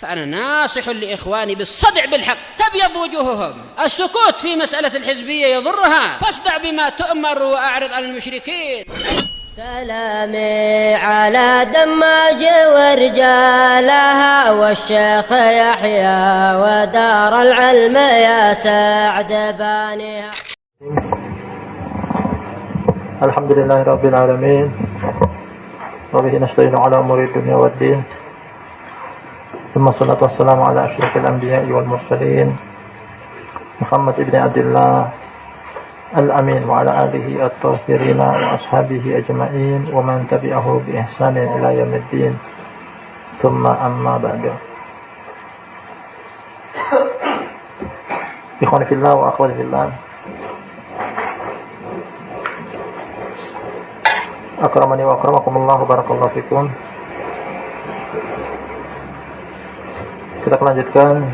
فأنا ناصح لإخواني بالصدع بالحق تبيض وجوههم. السكوت في مسألة الحزبية يضرها، فاصدع بما تؤمر وأعرض عن المشركين. سلامي على دماج ورجالها والشيخ يحيى ودار العلم يا سعد بانيها. الحمد لله رب العالمين وبه نستعين على أمور الدنيا والدين ثم الصلاة والسلام على أشرف الأنبياء والمرسلين محمد بن عبد الله الأمين وعلى آله الطاهرين وأصحابه أجمعين ومن تبعه بإحسان إلى يوم الدين ثم أما بعد. إخواني في الله وأخواتي في الله، akramani wa akramakumullah, barakallahu fikum. Kita melanjutkan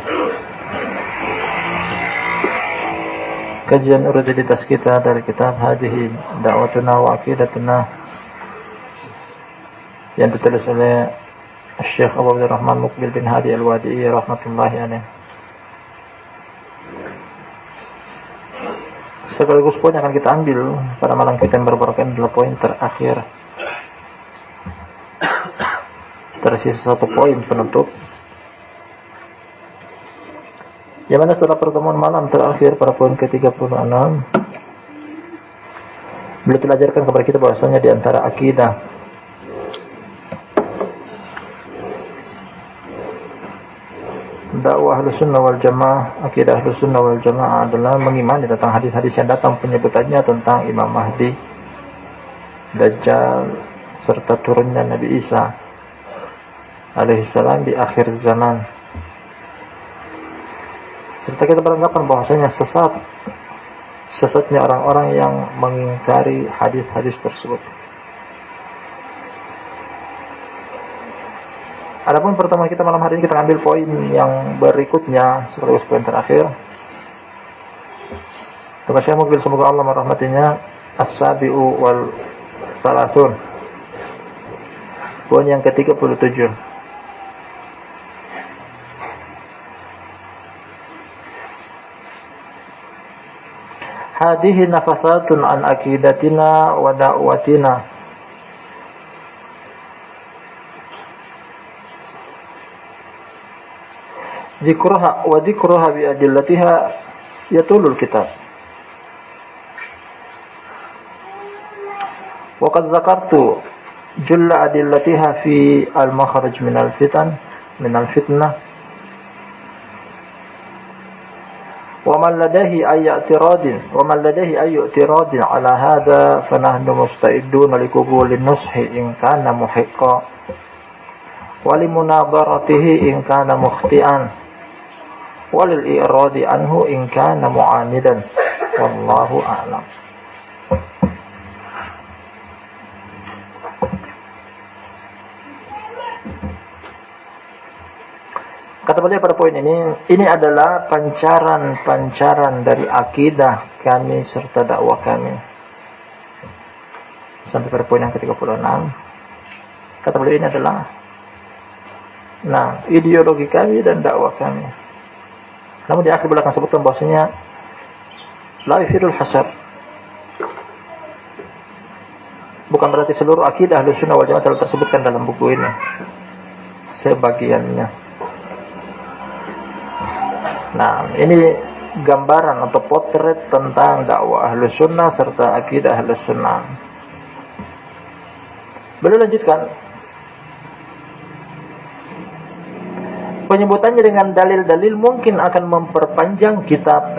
kajian rutinitas kita dari kitab Hadihi Da'watuna wa Aqidatuna yang ditulis oleh Syekh Abu Abdurrahman Muqbil bin Hadi Al-Wadi'i rahmatullahi alaih. Sekaligus poin yang akan kita ambil pada malam kita yang berbarokah adalah poin terakhir. Tersisa satu poin penutup, yang mana setelah pertemuan malam terakhir pada poin ke-36 beliau telah ajarkan kepada kita bahwasanya di antara akidah dakwah Ahlussunnah wal Jamaah, akidah Ahlussunnah wal Jamaah adalah mengimani tentang hadis-hadis yang datang penyebutannya tentang Imam Mahdi, Dajjal, serta turunnya Nabi Isa alaihissalam di akhir zaman. Serta kita beranggapan bahwasanya sesatnya orang-orang yang mengingkari hadis-hadis tersebut. Adapun pertemuan kita malam hari ini kita ambil poin yang berikutnya sekaligus poin terakhir. Kata Syekh Muqbil, semoga Allah merahmatinya, As-Sabi'u wal Thalathun, poin yang ke-37. Hadihi nafasatun an aqidatina wa da'watina. Dzikruha wa dzikruha bi adillatiha yatulul kitab. Wa qad dzakartu julla adillatiha fi al-makhraj min al-fitan min al-fitnah. ومن لديه أي اعتراض على هذا فنحن مستعدون لقبول النصح إن كان محقا ولمناظرته إن كان مخطئا وللإعراض عنه إن كان معاندا والله أعلم. Kata beliau pada poin ini adalah pancaran dari akidah kami serta dakwah kami. Sampai pada poin yang ke-36. Kata beliau ini adalah ideologi kami dan dakwah kami. Namun di akhir beliau akan sebutkan bahwasanya la yufidul hasar. Bukan berarti seluruh akidah Ahlussunnah wal Jamaah telah tersebutkan dalam buku ini. Sebagiannya. Nah, ini gambaran atau potret tentang dakwah Ahlussunnah serta akidah Ahlussunnah. Beliau lanjutkan penyebutannya dengan dalil-dalil mungkin akan memperpanjang kitab.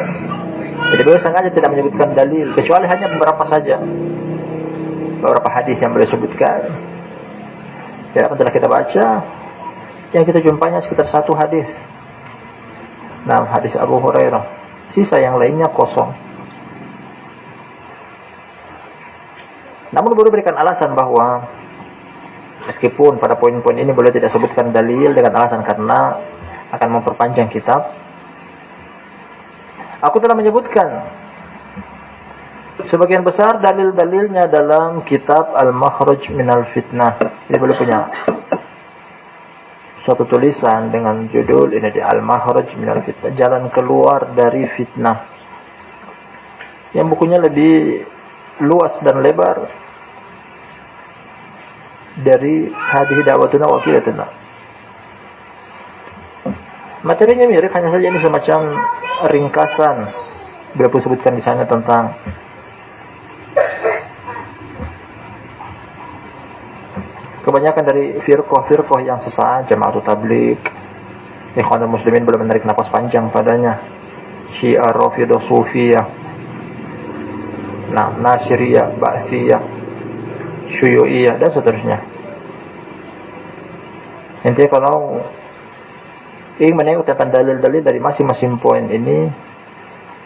Jadi beliau sengaja tidak menyebutkan dalil kecuali hanya beberapa saja, beberapa hadis yang beliau sebutkan. Ya, telah kita baca, yang kita jumpanya sekitar satu hadis. Nah, hadis Abu Hurairah. Sisa yang lainnya kosong. Namun beliau berikan alasan bahwa meskipun pada poin-poin ini beliau tidak sebutkan dalil dengan alasan karena akan memperpanjang kitab, aku telah menyebutkan sebagian besar dalil-dalilnya dalam kitab Al-Makhraj Minal Fitnah. Jadi beliau punya suatu tulisan dengan judul ini di Al-Makhraj minal Fitnah, jalan keluar dari fitnah. Yang bukunya lebih luas dan lebar dari Hadhihi Da'watuna wa Aqidatuna. Materinya mirip, hanya saja ini semacam ringkasan. Beliau pun sebutkan di sana tentang kebanyakan dari firqah yang sesat, Jama'atut Tabligh, Ikhwanul Muslimin belum menarik napas panjang padanya, Syiah, Rafidhah, Sufiyah, Nasiriyah, Ba'tsiyah, Syuyu'iyah dan seterusnya. Intinya kalau ingin menengok tentang dalil-dalil dari masing-masing poin ini,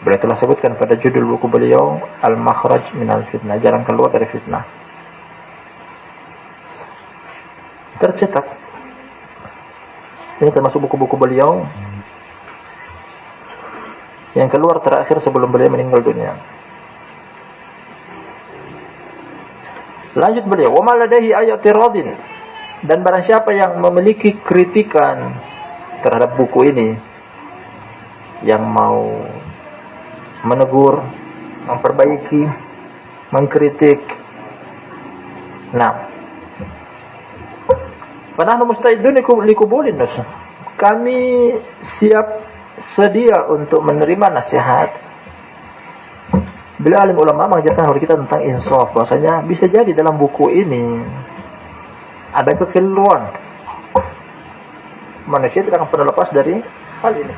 beliau telah sebutkan pada judul buku beliau Al-Makhraj minal Fitnah, jalan keluar dari fitnah. Tercetak. Ini termasuk buku-buku beliau yang keluar terakhir sebelum beliau meninggal dunia. Lanjut beliau, wa maladaihi ayatiradin, dan barang siapa yang memiliki kritikan terhadap buku ini, yang mau menegur, memperbaiki, mengkritik, Panahnu musta'idun likubulin nas. Kami siap sedia untuk menerima nasihat. Beliau alim ulama mengajarkan kepada kita tentang insaf, bahwasanya bisa jadi dalam buku ini ada kekeliruan. Manusia tidak akan pernah lepas dari hal ini.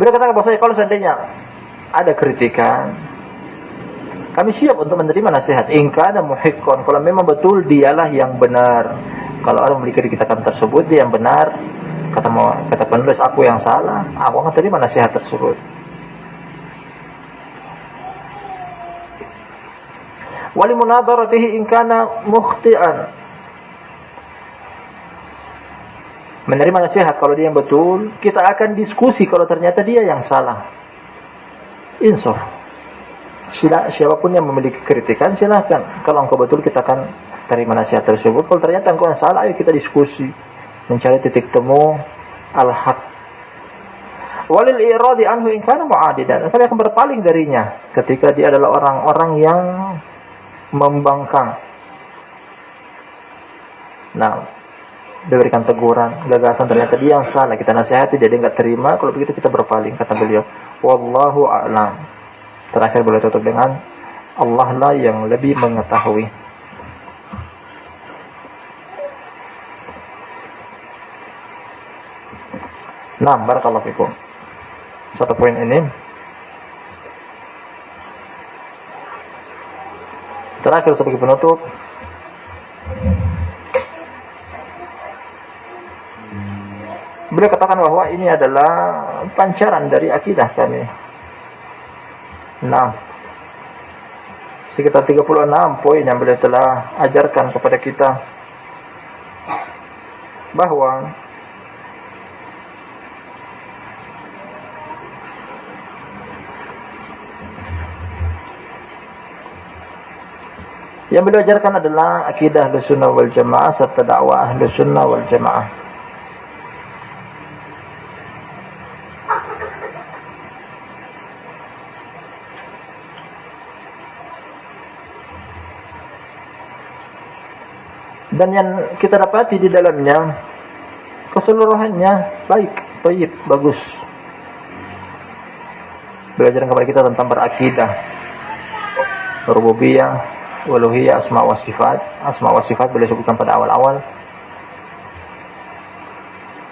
Beliau katakan bahwasanya kalau seandainya ada kritikan, kami siap untuk menerima nasihat. In kana muhiqqan, kalau memang betul dialah yang benar. Kalau orang memiliki kritikan tersebut, dia yang benar. Kata penulis, aku yang salah, aku akan terima nasihat tersebut. Wali munadharatihi in kana mukhti'an, menerima nasihat kalau dia yang betul, kita akan diskusi kalau ternyata dia yang salah. Insaf. Siapapun yang memiliki kritikan silahkan. Kalau engkau betul, kita akan terima nasihat tersebut. Kalau ternyata engkau yang salah, ayo kita diskusi, mencari titik temu al-haq. Walil iradi anhu in kana mu'adidan, kami akan berpaling darinya ketika dia adalah orang-orang yang membangkang. Diberikan teguran, gagasan, ternyata dia yang salah, kita nasihati, dia enggak terima. Kalau begitu kita berpaling, kata beliau. Wallahu a'lam. Terakhir boleh tutup dengan Allah lah yang lebih mengetahui. Barakallahu fikum. Satu poin ini terakhir sebagai penutup. Beliau katakan bahwa ini adalah pancaran dari akidah kami. Sekitar 36 poin yang beliau telah ajarkan kepada kita, bahwa yang beliau ajarkan adalah akidah Ahlussunnah wal Jamaah serta dakwah Ahlussunnah wal Jamaah. Dan yang kita dapati di dalamnya keseluruhannya baik, thayyib, bagus. Belajar kepada kita tentang berakidah, rububiyah, uluhiyah, asma wa sifat. Asma wa sifat beliau sebutkan pada awal-awal.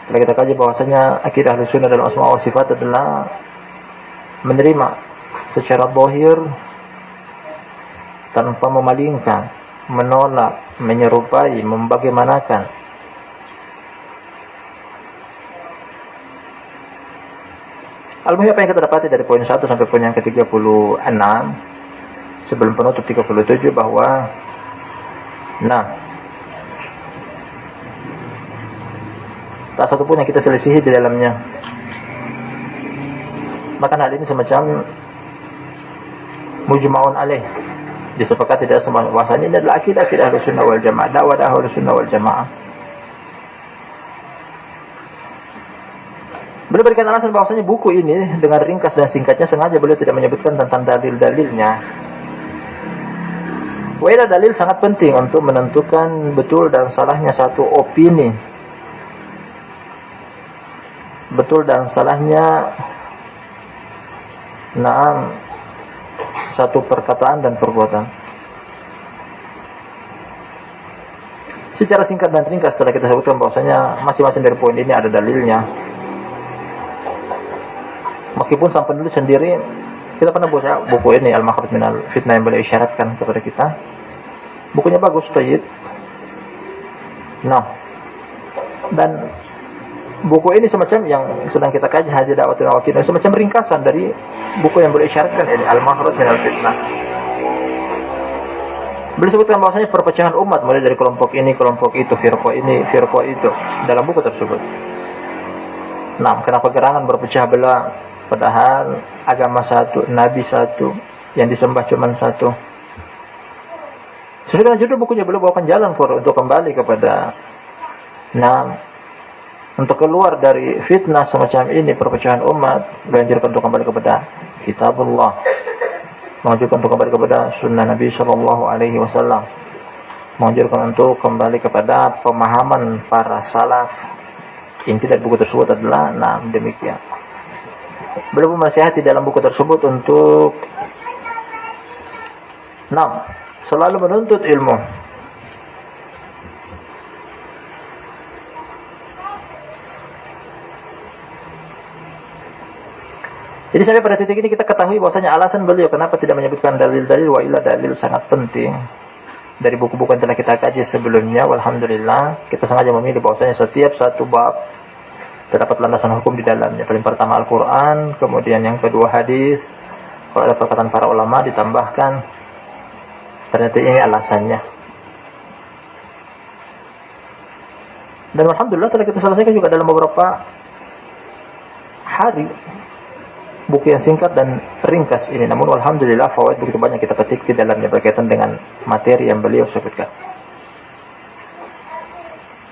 Setelah kita kaji bahwasanya akidah Ahlussunnah dalam asma wa sifat adalah menerima secara zahir tanpa memalingkan, menolak, menyerupai, membagaimanakan. Al-Muhim apa yang kita dapati dari poin 1 sampai poin yang ke-36 sebelum penutup 37, bahwa tak satu pun yang kita selisihi di dalamnya. Bahkan hal ini semacam mujma'un alaih, disepakati tidak semua bahwasanya ini adalah akidah Ahlussunnah wal Jamaah, dakwah Ahlussunnah wal Jamaah. Beliau berikan alasan bahwasanya buku ini dengan ringkas dan singkatnya sengaja beliau tidak menyebutkan tentang dalil-dalilnya. Wailah dalil sangat penting untuk menentukan betul dan salahnya satu opini, betul dan salahnya satu perkataan dan perbuatan. Secara singkat dan ringkas setelah kita sebutkan bahwasanya masing-masing dari poin ini ada dalilnya. Meskipun sang penulis sendiri, kita pernah baca buku ini Al-Makhraj minal Fitnah yang beliau isyaratkan kepada kita. Bukunya bagus, tayyib. Dan buku ini semacam yang sedang kita kaji Hadi Da'watul Wakil, semacam ringkasan dari buku yang beliau isyaratkan ini Al-Makhraj minal Fitnah. Beliau sebutkan bahwasanya perpecahan umat mulai dari kelompok ini, kelompok itu, firqah ini, firqah itu dalam buku tersebut. Kenapa gerangan berpecah belah? Padahal agama satu, Nabi satu, yang disembah cuma satu. Sesuai dengan judul bukunya, beliau bawakan jalan untuk kembali kepada untuk keluar dari fitnah semacam ini, perpecahan umat. Beliau anjurkan untuk kembali kepada kitabullah, menganjurkan untuk kembali kepada sunnah Nabi Shallallahu Alaihi Wasallam, menganjurkan untuk kembali kepada pemahaman para salaf. Inti dari buku tersebut adalah demikian. Beliau menasihati dalam buku tersebut untuk selalu menuntut ilmu. Jadi sampai pada titik ini kita ketahui bahwasanya alasan beliau kenapa tidak menyebutkan dalil-dalil, wa illa dalil sangat penting dari buku-buku yang telah kita kaji sebelumnya. Walhamdulillah kita sengaja memilih bahwasanya setiap satu bab terdapat landasan hukum di dalamnya. Paling pertama Al-Quran, kemudian yang kedua hadis. Kalau ada perkataan para ulama ditambahkan, ternyata ini alasannya. Dan alhamdulillah telah kita selesaikan juga dalam beberapa hari buku yang singkat dan ringkas ini. Namun alhamdulillah fawaid begitu banyak kita petik di dalamnya berkaitan dengan materi yang beliau sebutkan.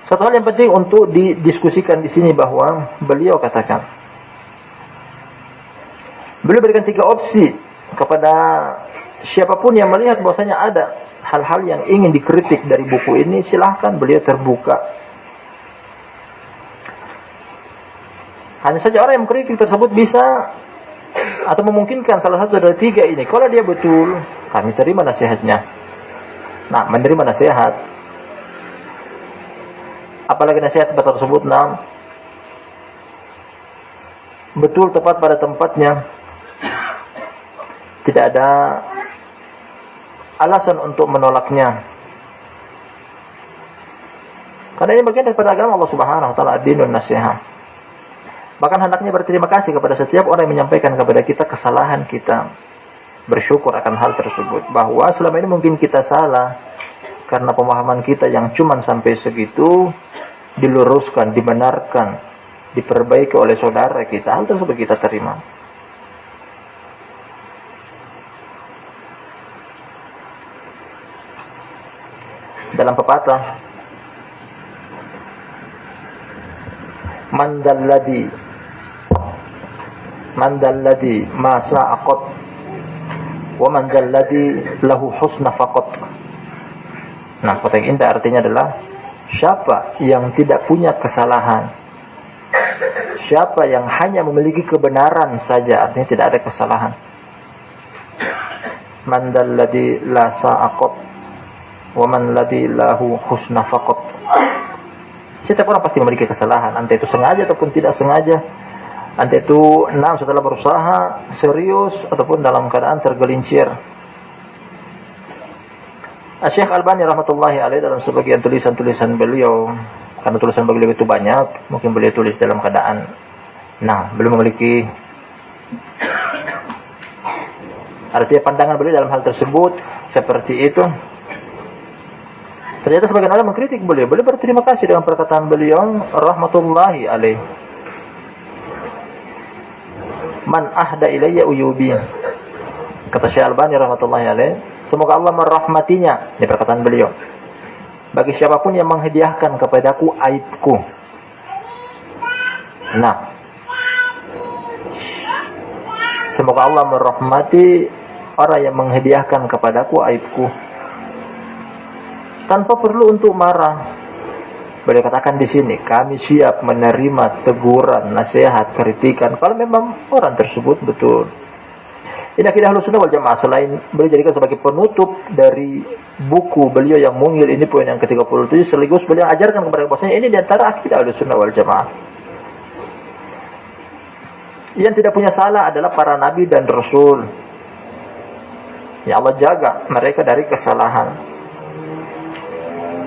Satu hal yang penting untuk didiskusikan di sini bahwa beliau katakan, beliau berikan 3 opsi kepada siapapun yang melihat bahwasanya ada hal-hal yang ingin dikritik dari buku ini, silahkan, beliau terbuka. Hanya saja orang yang mengkritik tersebut bisa atau memungkinkan salah satu dari 3 ini. Kalau dia betul, kami terima nasihatnya. Menerima nasihat. Apalagi nasihat tersebut betul, tepat pada tempatnya, tidak ada alasan untuk menolaknya, karena ini bagian daripada agama Allah Subhanahu wa taala, ad-dinun nasiha. Bahkan hendaknya berterima kasih kepada setiap orang yang menyampaikan kepada kita kesalahan kita, bersyukur akan hal tersebut, bahwa selama ini mungkin kita salah karena pemahaman kita yang cuman sampai segitu diluruskan, dibenarkan, diperbaiki oleh saudara kita. Hal tersebut kita terima. Dalam pepatah, man dalladhi ma sa'aqat wa man dalladhi lahu husna faqat. Kata yang indah artinya adalah, siapa yang tidak punya kesalahan, siapa yang hanya memiliki kebenaran saja, artinya tidak ada kesalahan. Man dalladhi la sa'aqat wa man ladhi lahu husna faqat. Setiap orang pasti memiliki kesalahan, entah itu sengaja ataupun tidak sengaja, entah itu setelah berusaha serius ataupun dalam keadaan tergelincir. Syekh Albani rahmatullahi alaih dalam sebagian tulisan-tulisan beliau, karena tulisan beliau itu banyak, mungkin beliau tulis dalam keadaan belum memiliki, artinya pandangan beliau dalam hal tersebut seperti itu. Ternyata sebagian orang mengkritik beliau. Beliau berterima kasih dengan perkataan beliau rahmatullahi alaih, man ahda ilayya uyubi Kata Syekh Albani rahmatullahi alaih, semoga Allah merahmatinya. Ini perkataan beliau. Bagi siapapun yang menghadiahkan kepadaku aibku. Nah, semoga Allah merahmati orang yang menghadiahkan kepadaku aibku. Tanpa perlu untuk marah. Beliau katakan di sini, kami siap menerima teguran, nasihat, kritikan kalau memang orang tersebut betul. Ini akidah Ahlussunnah wal Jamaah. Selain beliau jadikan sebagai penutup dari buku beliau yang mungil, ini poin yang ke-37, sekaligus beliau ajarkan kepada bahwasanya ini diantara akidah Ahlussunnah wal Jamaah. Yang tidak punya salah adalah para nabi dan rasul. Ya Allah jaga mereka dari kesalahan.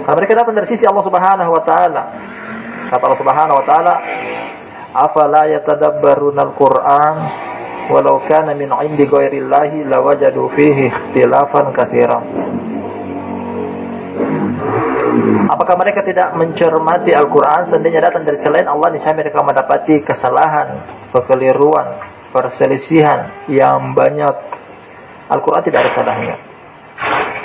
Karena mereka datang dari sisi Allah Subhanahu wa taala. Kata Allah Subhanahu wa taala, "Afala yatadabbaruna al-Qur'an walau kana min 'indi ghairillahi lawajadu fihi ikhtilafan katsiran." Apakah mereka tidak mencermati Al-Qur'an seandainya datang dari selain Allah, niscaya mereka mendapati kesalahan, kekeliruan, perselisihan yang banyak. Al-Qur'an tidak ada salahnya.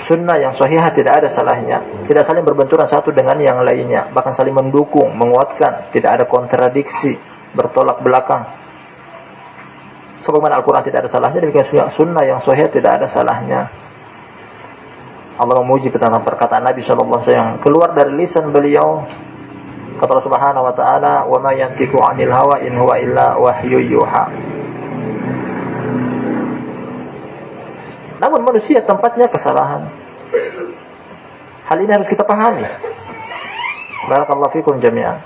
Sunnah yang sahihah tidak ada salahnya. Tidak saling berbenturan satu dengan yang lainnya, bahkan saling mendukung, menguatkan. Tidak ada kontradiksi, bertolak belakang. Sebagaimana Al-Quran tidak ada salahnya, demikian sunnah yang sahih tidak ada salahnya. Allah memuji tentang perkataan Nabi SAW yang keluar dari lisan beliau. Kata Allah Subhanahu wa taala, "Wa ma yantiqu 'anil hawa in huwa illa wahyu yuha." Namun manusia tempatnya kesalahan. Hal ini harus kita pahami. Barakallahu fikum jami'an.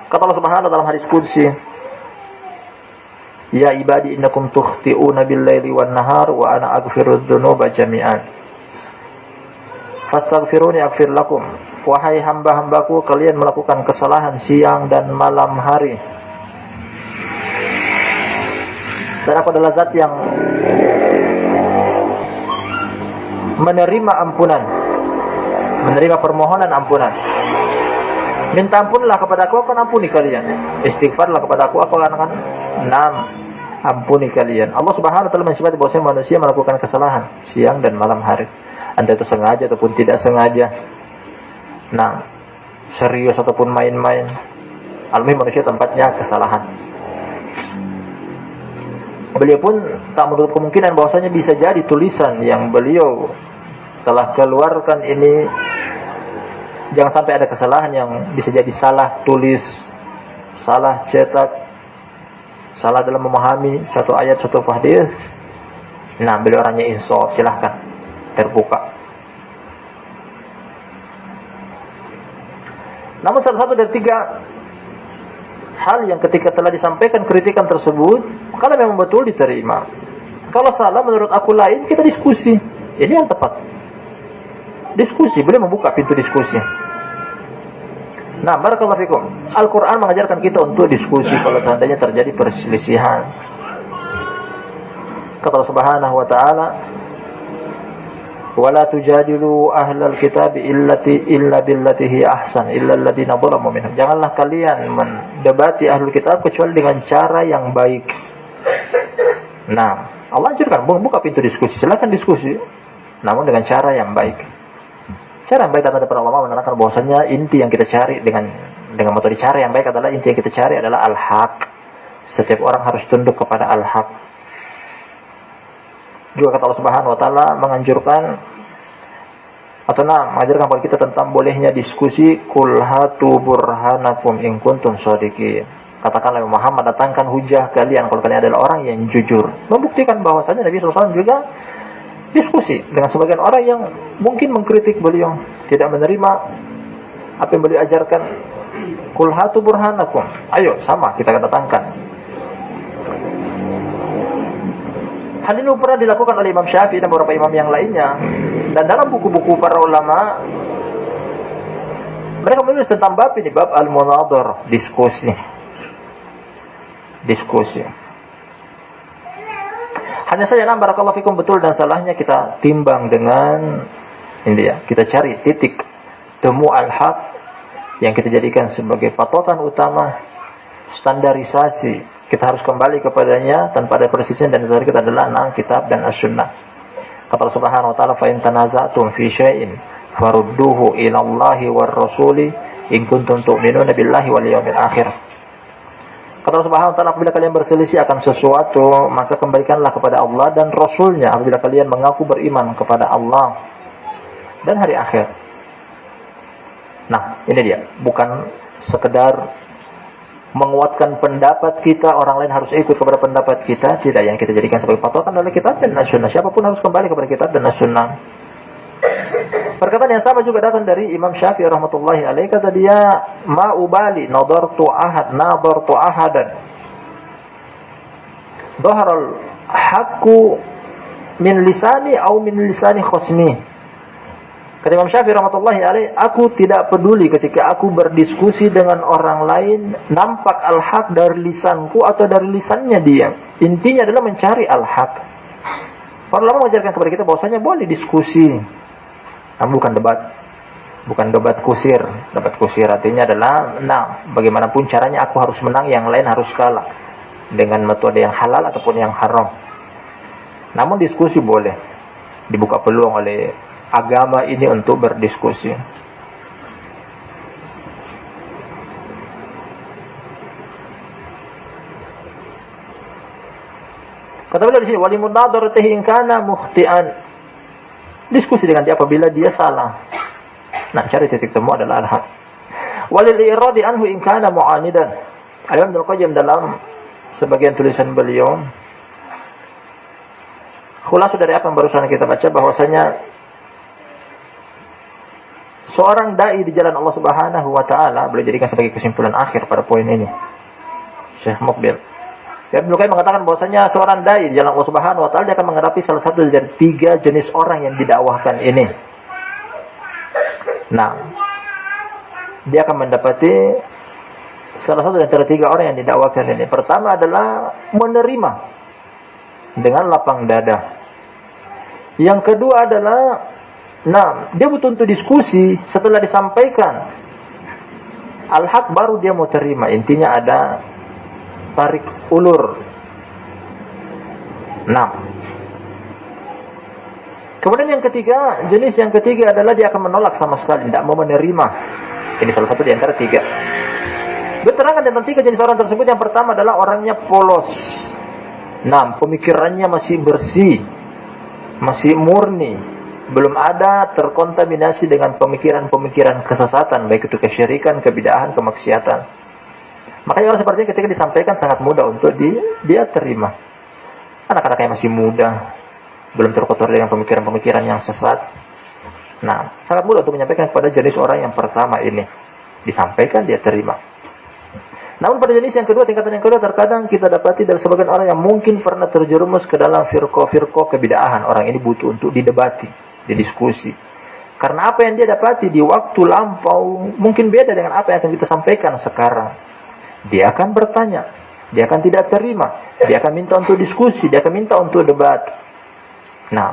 Kata Allah Subhanahu wa ta'ala dalam hadis qudsi, "Ya ibadi innakum tukhti'una bil-laili wan-nahar wa ana aghfirudz dzunuba jami'an. Fastaghfiruni aghfir lakum." Wahai hamba-hambaku, kalian melakukan kesalahan siang dan malam hari. Dan aku adalah zat yang menerima ampunan, menerima permohonan ampunan. Minta ampunlah kepada aku akan ampuni kalian. Istighfarlah kepada aku akan ampuni kalian. Allah Subhanahu wa taala mensifati bahwa manusia melakukan kesalahan siang dan malam hari. Entah itu sengaja ataupun tidak sengaja. Nah, serius ataupun main-main. Alami manusia tempatnya kesalahan. Beliau pun tak menutup kemungkinan bahwasanya bisa jadi tulisan yang beliau telah keluarkan ini jangan sampai ada kesalahan yang bisa jadi salah tulis, salah cetak, salah dalam memahami satu ayat, satu hadis. Nah, beliau orangnya insaf, silahkan terbuka. Namun salah satu dari tiga hal yang ketika telah disampaikan kritikan tersebut, kalau memang betul diterima. Kalau salah menurut aku lain, kita diskusi. Ini yang tepat. Diskusi, boleh membuka pintu diskusi. Nah, barakallahu fikum. Al-Quran mengajarkan kita untuk diskusi kalau seandainya terjadi perselisihan. Kata Allah Subhanahu wa taala, "Wala tujadilu ahlal kitab illa billati hi ahsan illa alladziina dzalamu minhum." Janganlah kalian mendebati ahlul kitab kecuali dengan cara yang baik. Nah, Allah anjurkan buka pintu diskusi, silakan diskusi, namun dengan cara yang baik. Cara yang baik kata para ulama menerangkan bahwasanya inti yang kita cari dengan metode cara yang baik adalah inti yang kita cari adalah al-haq. Setiap orang harus tunduk kepada al-haq. Juga kata Allah Subhanahu wa taala menganjurkan atau mengajarkan kepada kita tentang bolehnya diskusi, "Qul hatu burhanakum in kuntum shadiqin." Katakanlah Muhammad, datangkan hujah kalian kalau kalian adalah orang yang jujur. Membuktikan bahwasanya Nabi SAW juga diskusi dengan sebagian orang yang mungkin mengkritik beliau, tidak menerima apa yang beliau ajarkan. "Qul hatu burhanakum." Ayo sama kita akan datangkan. Hal ini pernah dilakukan oleh Imam Syafi'i dan beberapa imam yang lainnya. Dan dalam buku-buku para ulama, mereka menulis tentang bab ini, bab al-munadhar, diskusi. Hanya saja barakallahu fikum, betul dan salahnya kita timbang dengan ini ya, kita cari titik temu al-haq yang kita jadikan sebagai patokan utama. standarisasi. Kita harus kembali kepadanya tanpa ada persisian, dan dari kita adalah kitab dan as-sunnah. Kata Allah Subhanahu wa taala, "Fa in tanaza'tum fi syai'in farudduhu ila Allahi war rasuli in kuntum tu'minuna billahi wal yawmil akhir." Kata Allah Subhanahu wa taala, apabila kalian berselisih akan sesuatu, maka kembalikanlah kepada Allah dan Rasulnya apabila kalian mengaku beriman kepada Allah dan hari akhir. Nah, ini dia, bukan sekedar menguatkan pendapat kita, orang lain harus ikut kepada pendapat kita. Tidak, yang kita jadikan sebagai patokan adalah kitab dan as-sunnah. Siapapun harus kembali kepada kitab dan as-sunnah. Perkataan yang sama juga datang dari Imam Syafi'i rahmatullahi alaihi. Kata dia, "Ma ubali nadartu ahadan dhaharal haqqu min lisani au min lisani khosmi." Kata Imam Syafi'i rahmatullahi alaihi, aku tidak peduli ketika aku berdiskusi dengan orang lain, nampak al-haq dari lisanku atau dari lisannya dia. Intinya adalah mencari al-haq. Para ulama mengajarkan kepada kita bahwasanya boleh diskusi, namun bukan debat. Bukan debat kusir. Debat kusir artinya adalah, bagaimanapun caranya aku harus menang, yang lain harus kalah. Dengan metode yang halal ataupun yang haram. Namun diskusi boleh. Dibuka peluang oleh agama ini untuk berdiskusi. Kata beliau di sini, wali munadaratihi in kana mukhti'an. Diskusi dengan dia apabila dia salah. Nah, cari titik temu adalah al-haq. Walil iradi anhu in kana mu'anidan. Al-Imam Ibnu Qayyim dalam sebagian tulisan beliau, khulasah dari apa yang barusan kita baca, bahwasanya seorang dai di jalan Allah Subhanahu wa taala, boleh jadikan sebagai kesimpulan akhir pada poin ini. Syekh Muqbil. Ibnu Qayyim mengatakan bahwasanya seorang dai di jalan Allah Subhanahu wa taala dia akan menghadapi salah satu dari 3 jenis orang yang didakwahkan ini. Nah, dia akan mendapati salah satu dari antara 3 orang yang didakwahkan ini. Pertama adalah menerima dengan lapang dada. Yang kedua adalah dia butuh untuk diskusi. Setelah disampaikan al-haq baru dia mau terima. Intinya ada tarik ulur. Kemudian jenis yang ketiga adalah dia akan menolak sama sekali, tidak mau menerima. Ini salah satu di antara 3. Diterangkan tentang 3 jenis orang tersebut. Yang pertama adalah orangnya polos. Pemikirannya masih bersih, masih murni, belum ada terkontaminasi dengan pemikiran-pemikiran kesesatan, baik itu kesyirikan, kebid'ahan, kemaksiatan. Makanya orang seperti ini ketika disampaikan sangat mudah untuk dia terima. Anak-anak yang masih muda, belum terkotori dengan pemikiran-pemikiran yang sesat. Sangat mudah untuk menyampaikan kepada jenis orang yang pertama ini. Disampaikan, dia terima. Namun pada jenis yang kedua, tingkatan yang kedua, terkadang kita dapati dari sebagian orang yang mungkin pernah terjerumus ke dalam firqah kebid'ahan. Orang ini butuh untuk didebati, didiskusi. Karena apa yang dia dapati di waktu lampau mungkin beda dengan apa yang akan kita sampaikan sekarang. Dia akan bertanya, dia akan tidak terima, dia akan minta untuk diskusi, dia akan minta untuk debat.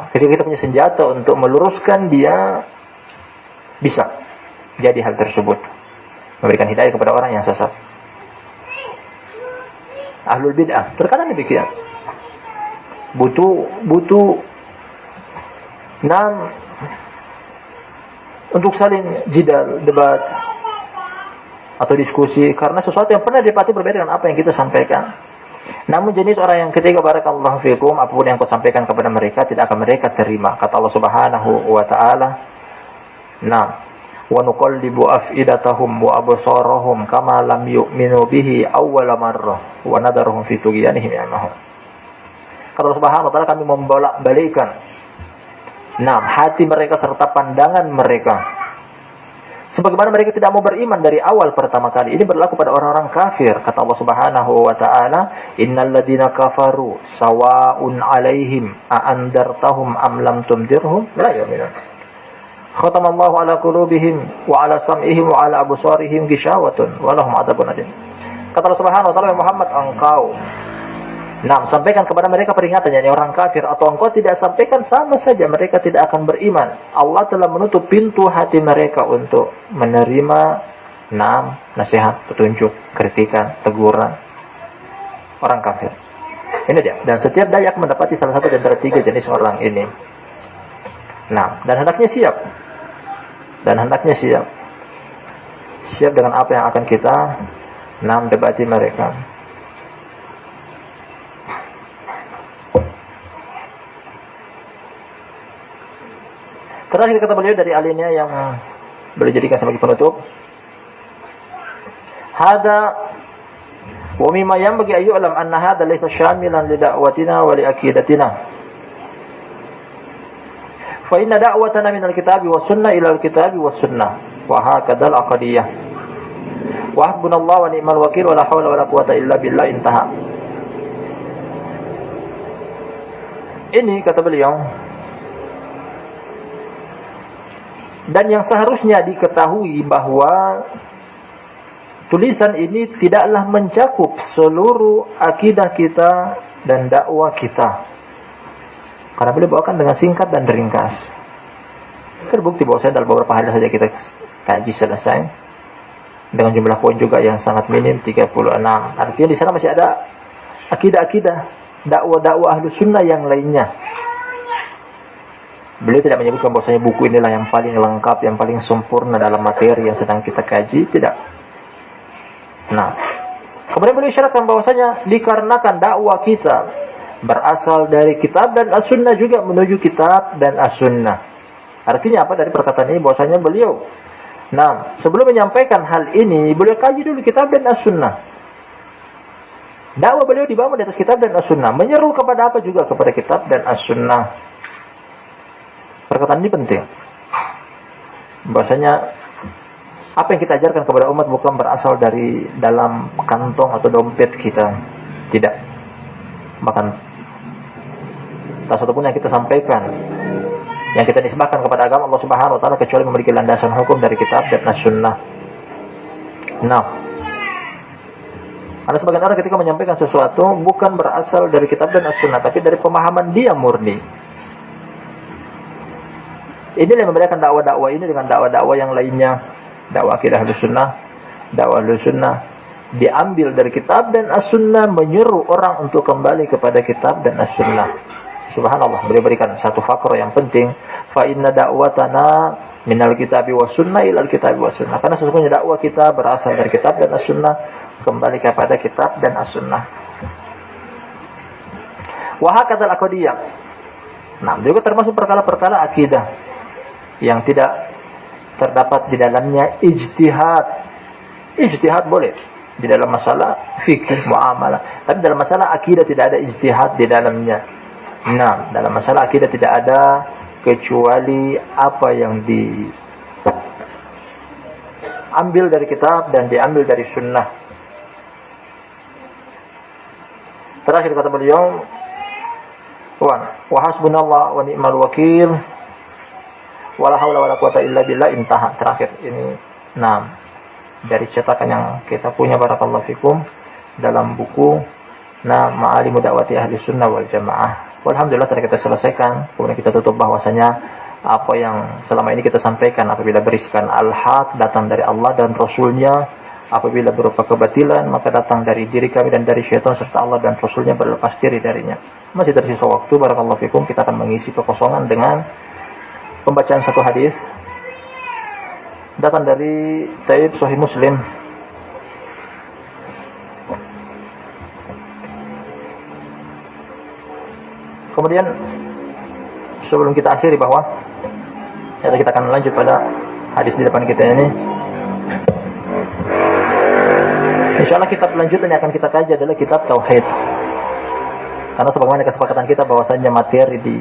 Ketika kita punya senjata untuk meluruskan, dia bisa jadi hal tersebut, memberikan hidayah kepada orang yang sesat. Ahlul bid'ah terkadang demikian, butuh untuk saling jidal, debat atau diskusi karena sesuatu yang pernah didapati berbeda dengan apa yang kita sampaikan. Namun jenis orang yang ketiga, barakallahu fikum, apapun yang kau sampaikan kepada mereka tidak akan mereka terima. Kata Allah Subhanahu wa taala, wa nuqallibu afidatahum wa absarahum kama lam yu'minu bihi awwala marrah wa nadaruhum fi tughyanihim ya'mahun. Kata Allah Subhanahu wa taala, kami membolak-balikkan hati mereka serta pandangan mereka sebagaimana mereka tidak mau beriman dari awal pertama kali. Ini berlaku pada orang-orang kafir. Kata Allah Subhanahu wa taala, innal ladzina kafaru sawa'un 'alaihim a andartahum am lam tundirhum la yu'minun. Khatamallahu ala qulubihim wa ala sam'ihim wa ala absarihim ghishawatun wa lahum adzabun adim. Kata Allah Subhanahu wa taala, Muhammad, engkau sampaikan kepada mereka peringatan, yakni orang kafir, atau engkau tidak sampaikan, sama saja mereka tidak akan beriman. Allah telah menutup pintu hati mereka untuk menerima Nasihat, petunjuk, kritikan, teguran orang kafir. Ini dia. Dan setiap dai akan mendapati salah satu dari antara 3 jenis orang ini. Dan hendaknya siap. Siap dengan apa yang akan kita debati mereka. Terakhir kata beliau dari alinea yang boleh jadikan sebagai penutup. Hada wa mimma yanbaghi an yu'lam anna hada laysa shamilan li da'watina wa li aqidatina. Fa inna da'watana min al-kitabi was sunnah ila al-kitabi was sunnah wa hakadha al-aqdiyah. Wa hasbunallahu wa ni'mal wakil wa la hawla wa la quwwata illa billah, intaha. Ini kata beliau, dan yang seharusnya diketahui bahwa tulisan ini tidaklah mencakup seluruh akidah kita dan dakwah kita, karena beliau bawakan dengan singkat dan ringkas. Terbukti bahwa saya dalam beberapa hari saja kita kaji selesai dengan jumlah poin juga yang sangat minim, 36. Artinya di sana masih ada akidah-akidah, dakwah-dakwah ahlu sunnah yang lainnya. Beliau tidak menyebutkan bahwasanya buku inilah yang paling lengkap, yang paling sempurna dalam materi yang sedang kita kaji, tidak. Kemudian beliau isyaratkan bahwasanya dikarenakan dakwah kita berasal dari kitab dan as-sunnah juga menuju kitab dan as-sunnah. Artinya apa dari perkataan ini? Bahwasanya beliau sebelum menyampaikan hal ini, beliau kaji dulu kitab dan as-sunnah. Dakwah beliau dibangun di atas kitab dan as-sunnah, menyeru kepada apa juga? Kepada kitab dan as-sunnah. Perkataan ini penting. Bahwasanya apa yang kita ajarkan kepada umat bukan berasal dari dalam kantong atau dompet kita. Tidak. Bahkan tak satu pun yang kita sampaikan, yang kita nisbahkan kepada agama Allah Subhanahu wa taala kecuali memiliki landasan hukum dari kitab dan as-sunnah. Ada sebagian orang ketika menyampaikan sesuatu bukan berasal dari kitab dan as-sunnah, tapi dari pemahaman dia murni. Inilah yang membedakan dakwah-dakwah ini dengan dakwah-dakwah yang lainnya. Dakwah akidah Ahlussunnah, dakwah Ahlussunnah diambil dari kitab dan as-sunnah, menyeru orang untuk kembali kepada kitab dan as-sunnah. Subhanallah, beliau berikan satu faktor yang penting, fa inna da'watana minal kitabi was sunnah ilal kitabi was sunnah. Karena sesungguhnya dakwah kita berasal dari kitab dan as-sunnah, kembali kepada kitab dan as-sunnah. Wa hakadzal aqdiyah. Juga termasuk perkara-perkara akidah yang tidak terdapat di dalamnya ijtihad. Ijtihad boleh di dalam masalah fikih, muamalah, tapi dalam masalah akidah tidak ada ijtihad di dalamnya. Dalam masalah akidah tidak ada kecuali apa yang diambil dari kitab dan diambil dari sunnah. Terakhir kata beliau, wa hasbunallah wa ni'mal wakil wala haula wala quwata illa billah, intaha. Terakhir ini dari cetakan yang kita punya, barakallahu fikum, dalam buku Ma'alimu Da'wati Ahli Sunnah wal Jamaah. Alhamdulillah telah kita selesaikan. Kemudian kita tutup bahwasanya apa yang selama ini kita sampaikan apabila berisikan al-haq datang dari Allah dan Rasulnya, apabila berupa kebatilan maka datang dari diri kami dan dari syaitan, serta Allah dan Rasulnya berlepas diri darinya. Masih tersisa waktu, barakallahu fikum, kita akan mengisi kekosongan dengan pembacaan satu hadis datang dari Taib Sahih Muslim. Kemudian sebelum kita akhiri bahwa kita akan lanjut pada hadis di depan kita ini. Insyaallah kitab lanjutan yang akan kita kaji adalah kitab Tauhid. Karena sebagaimana kesepakatan kita bahwasanya materi di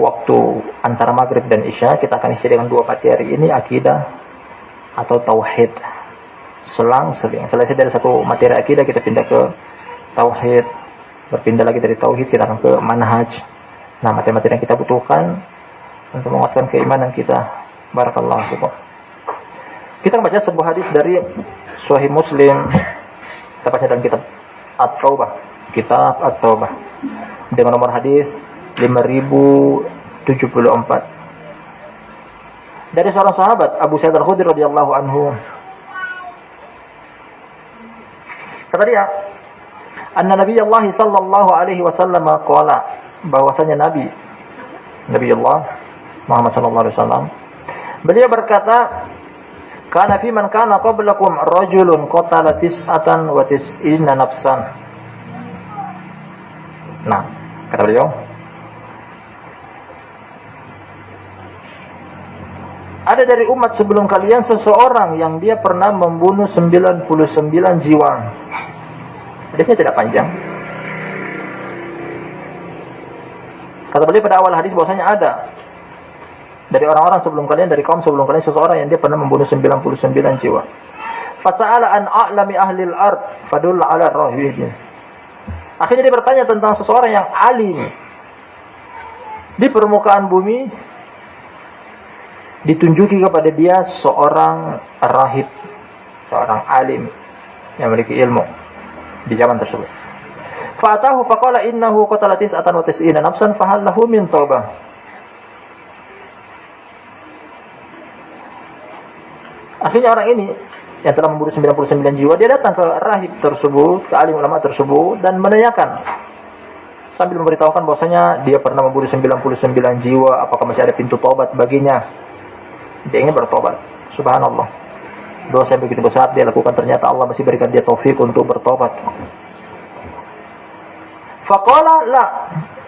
waktu antara maghrib dan isya kita akan isi dengan dua materi ini, akidah atau tauhid. Selang-seling. Selesai dari satu materi akidah kita pindah ke tauhid, berpindah lagi dari tauhid kita akan ke manhaj. Materi-materi yang kita butuhkan untuk menguatkan keimanan kita. Barakallahu fikum. Kita baca sebuah hadis dari Sahih Muslim, tepatnya dalam kitab At-Taubah, kitab At-Taubah, dengan nomor hadis 5074. dari seorang sahabat Abu Sa'id Al-Khudri radhiyallahu anhu. Kata dia, anna Nabiyullah sallallahu alaihi wasallam qala, bahwasanya Nabi Allah Muhammad sallallahu alaihi wasallam beliau berkata, kana fi man kana qablakum rajulun qatala tis'atan wa tis'ina nafsan. Nah, kata beliau, ada dari umat sebelum kalian seseorang yang dia pernah membunuh 99 jiwa. Hadisnya tidak panjang. Kata beliau pada awal hadis bahwasanya ada dari orang-orang sebelum kalian, dari kaum sebelum kalian seseorang yang dia pernah membunuh 99 jiwa. Fasa'ala an a'lami ahlil ard fadulla ala rahwihim. Akhirnya dia bertanya tentang seseorang yang alim di permukaan bumi, ditunjuki kepada dia seorang rahib, seorang alim yang memiliki ilmu di zaman tersebut. Fa'atahu faqala innahu qatala tis'atan wa tis'ina nafsan fahal lahu min taubah. Akhirnya orang ini yang telah membunuh 99 jiwa, dia datang ke rahib tersebut, ke alim ulama tersebut, dan menanyakan sambil memberitahukan bahwasanya dia pernah membunuh 99 jiwa, apakah masih ada pintu taubat baginya. Dia ingin bertobat. Subhanallah, dosa yang begitu besar dia lakukan, ternyata Allah masih berikan dia taufik untuk bertobat. Faqala la.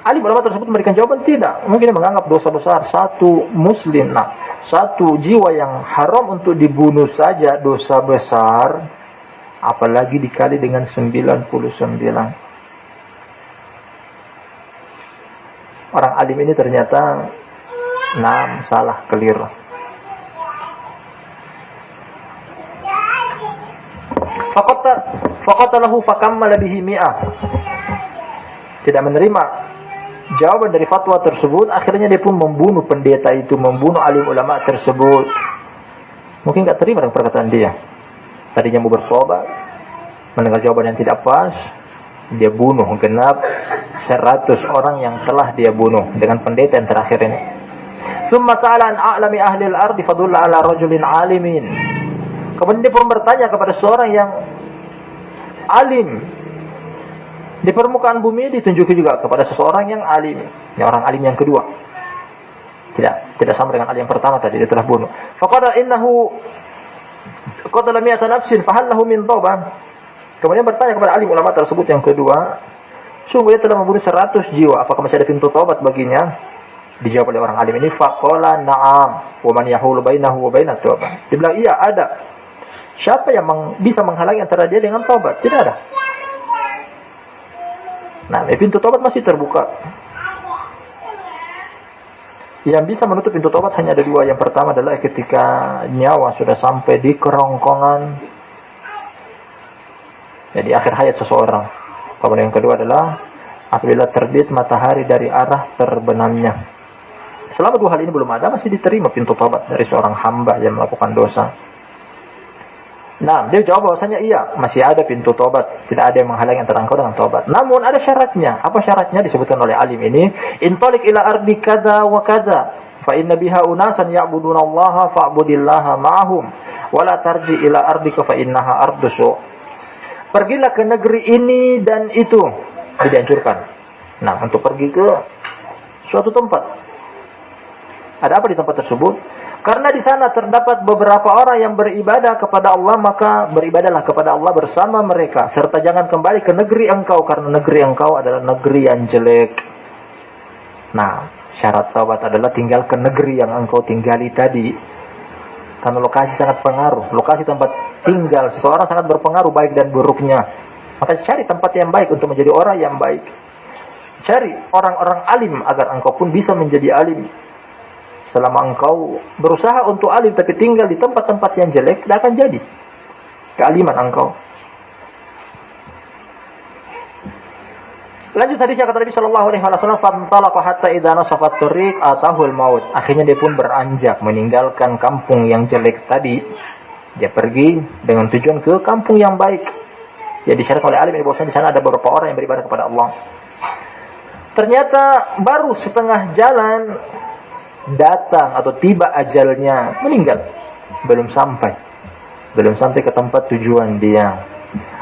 Alim ulama tersebut memberikan jawaban, tidak. Mungkin dia menganggap dosa besar satu muslim, satu jiwa yang haram untuk dibunuh saja dosa besar, apalagi dikali dengan 99. Orang alim ini ternyata salah, keliru. Faqatalahu fakammala bihi mi'ah. Tidak menerima jawaban dari fatwa tersebut, akhirnya dia pun membunuh pendeta itu, membunuh alim ulama tersebut. Mungkin tak terima dengan perkataan dia. Tadinya mau bertobat, mendengar jawaban yang tidak pas, dia bunuh genap 100 orang yang telah dia bunuh dengan pendeta yang terakhir ini. Tsumma sa'ala an a'lami ahli al-ardi fadulla ala rajulin alimin. Kemudian dia pun bertanya kepada seorang yang alim di permukaan bumi, ditunjuki juga kepada seseorang yang alim. Ini orang alim yang kedua. Tidak sama dengan alim yang pertama tadi, dia telah bunuh. Faqala innahu qatala mi'ata nafsin fahal lahu min taubah. Kemudian bertanya kepada alim ulama tersebut yang kedua, sungguh dia telah membunuh 100 jiwa, apakah masih ada pintu taubat baginya? Dijawab oleh orang alim ini, faqala na'am wa man yahulu bainahu wa bainat taubah. Dia bilang, iya ada. Siapa yang bisa menghalangi antara dia dengan taubat? Tidak ada. Nah, pintu taubat masih terbuka. Yang bisa menutup pintu taubat hanya ada dua. Yang pertama adalah ketika nyawa sudah sampai di kerongkongan, jadi akhir hayat seseorang. Kemudian yang kedua adalah apabila terbit matahari dari arah terbenamnya. Selama dua hal ini belum ada, masih diterima pintu taubat dari seorang hamba yang melakukan dosa. Nah, dia jawab bahwasanya iya, masih ada pintu tobat, tidak ada yang menghalangi antara engkau dengan tobat. Namun ada syaratnya. Apa syaratnya? Disebutkan oleh alim ini, intalik ila ardi kada wa kada, fa inna biha unasan ya'budunallaha fa'budillaha ma'ahum, wa la tarji ila ardika fa innaha ardusu. Pergilah ke negeri ini dan itu, dianjurkan. Nah, untuk pergi ke suatu tempat. Ada apa di tempat tersebut? Karena di sana terdapat beberapa orang yang beribadah kepada Allah, maka beribadahlah kepada Allah bersama mereka. Serta jangan kembali ke negeri engkau, karena negeri engkau adalah negeri yang jelek. Nah, syarat taubat adalah tinggal ke negeri yang engkau tinggali tadi. Karena lokasi sangat pengaruh. Lokasi tempat tinggal seseorang sangat berpengaruh baik dan buruknya. Maka cari tempat yang baik untuk menjadi orang yang baik. Cari orang-orang alim agar engkau pun bisa menjadi alim. Selama engkau berusaha untuk alim tapi tinggal di tempat-tempat yang jelek, tidak akan jadi kealiman engkau. Lanjut hadisnya, kata Nabi sallallahu alaihi wasallam, "Fantalaqa hatta idza nasafat tariq atahul maut." Akhirnya dia pun beranjak meninggalkan kampung yang jelek tadi. Dia pergi dengan tujuan ke kampung yang baik. Ya, disyaratkan oleh alim ini bahwasanya di sana ada beberapa orang yang beribadah kepada Allah. Ternyata baru setengah jalan datang atau tiba ajalnya, meninggal, belum sampai ke tempat tujuan dia.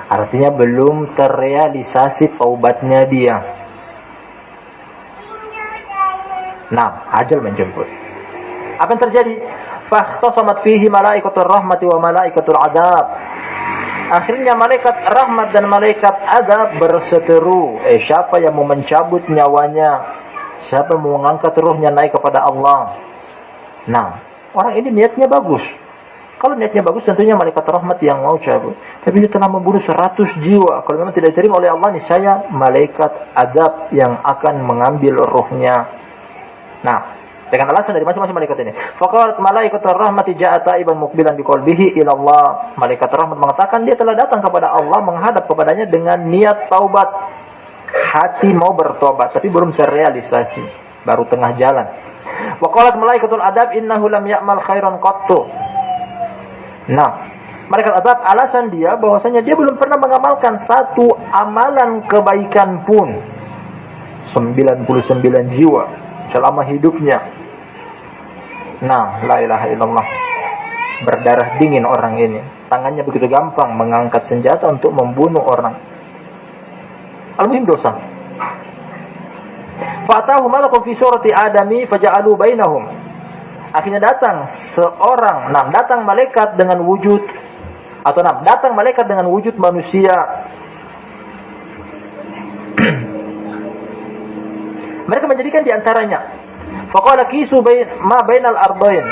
Artinya belum terrealisasi taubatnya dia. Nah, ajal menjemput. Apa yang terjadi? Fakhtasamat fihi malaikatur rahmati wa malaikatul adab. Akhirnya malaikat rahmat dan malaikat adab berseteru. Siapa yang mau mencabut nyawanya? Siapa yang mau mengangkat ruhnya naik kepada Allah? Nah, orang ini niatnya bagus. Kalau niatnya bagus, tentunya malaikat rahmat yang mau cabut. Tapi dia telah membunuh 100 jiwa. Kalau memang tidak diterima oleh Allah, niscaya malaikat adab yang akan mengambil ruhnya. Nah, dengan alasan dari masing-masing malaikat ini. Faqalat malaikatur rahmati ja'a taiban muqbilan biqalbihi ila Allah. Malaikat rahmat mengatakan dia telah datang kepada Allah, menghadap kepadanya dengan niat taubat. Hati mau bertobat, tapi belum terrealisasi, baru tengah jalan. Waqalat malaikatul adab innahu lam ya'mal khairan qattu. Nah, malaikat adab alasan dia bahwasanya dia belum pernah mengamalkan satu amalan kebaikan pun. 99 jiwa selama hidupnya. Nah, la ilaha illallah. Berdarah dingin orang ini. Tangannya begitu gampang mengangkat senjata untuk membunuh orang. Al-muhim dosa. Fatahu malakun fi surati adami faja'alu bainahum. Akhirnya datang datang malaikat dengan wujud manusia. Mereka menjadikan di antaranya. Faqala kisu ma bainal ardain.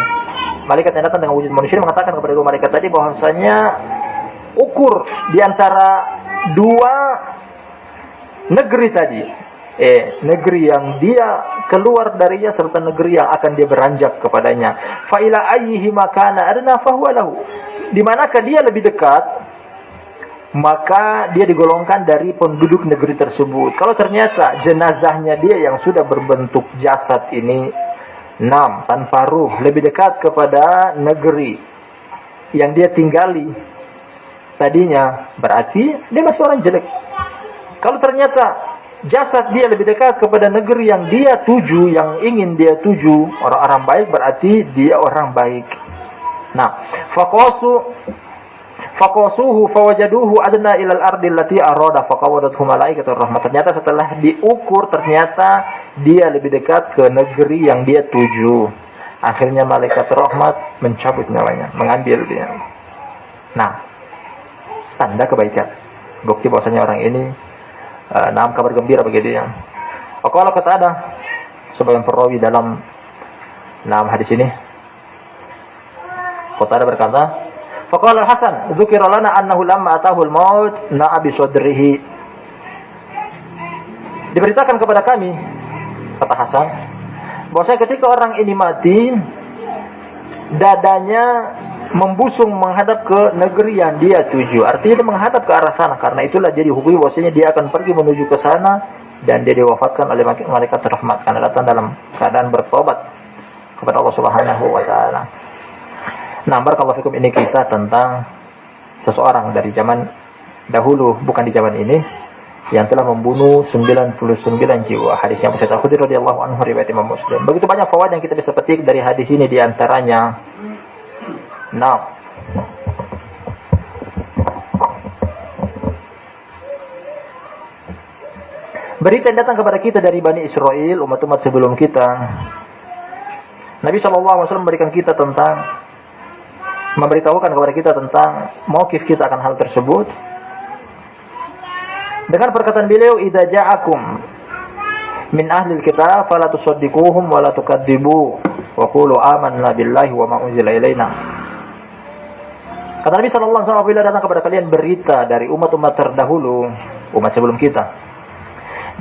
Malaikat yang datang dengan wujud manusia mengatakan kepada dua malaikat tadi bahwasanya ukur di antara dua negeri tadi. Negeri yang dia keluar darinya serta negeri yang akan dia beranjak kepadanya. Fa ila ayyihi makana adna fa huwa lahu. Di manakah dia lebih dekat, maka dia digolongkan dari penduduk negeri tersebut. Kalau ternyata jenazahnya dia yang sudah berbentuk jasad ini, tanpa ruh, lebih dekat kepada negeri yang dia tinggali tadinya, berarti dia masih orang jelek. Kalau ternyata jasad dia lebih dekat kepada negeri yang dia tuju, yang ingin dia tuju, orang-orang baik, berarti dia orang baik. Nah, faqasuhu fawajaduhu adna ilal ardi allati arada faqawadathu malaikatur rahmat. Ternyata setelah diukur, ternyata dia lebih dekat ke negeri yang dia tuju. Akhirnya malaikat rahmat mencabut nyawanya, mengambil dia. Nah, tanda kebaikan, bukti bahwasanya orang ini kabar gembira bagi dia. Kalau kata ada sebagian perawi dalam hadis ini, Qatadah berkata, faqala Hasan, dzukira lana annahu lamma atahu al-maut na'a bi sadrihi. Diberitakan kepada kami, kata Hasan, bahwasanya ketika orang ini mati, dadanya membusung menghadap ke negeri yang dia tuju. Artinya dia menghadap ke arah sana. Karena itulah dia dihukumi bahwasanya dia akan pergi menuju ke sana dan dia diwafatkan oleh malaikat rahmat karena datang dalam keadaan bertobat kepada Allah Subhanahu wa taala. Nah, barakallahu fikum, ini kisah tentang seseorang dari zaman dahulu, bukan di zaman ini, yang telah membunuh 99 jiwa. Hadisnya Abu Sa'id Al-Khudri radhiyallahu anhu, riwayat Imam Muslim. Begitu banyak fawaid yang kita bisa petik dari hadis ini, di antaranya berita yang datang kepada kita dari Bani Israel, umat-umat sebelum kita. Nabi SAW memberikan kita memberitahukan kepada kita tentang mauqif kita akan hal tersebut. Dengan perkataan beliau, idza ja'akum min ahlil kitab fala tusaddiquhum wa la tukadzibu wa qulu amanna billahi wa ma unzila ilaina. Kata Nabi sallallahu alaihi wasallam, apabila datang kepada kalian berita dari umat-umat terdahulu, umat sebelum kita,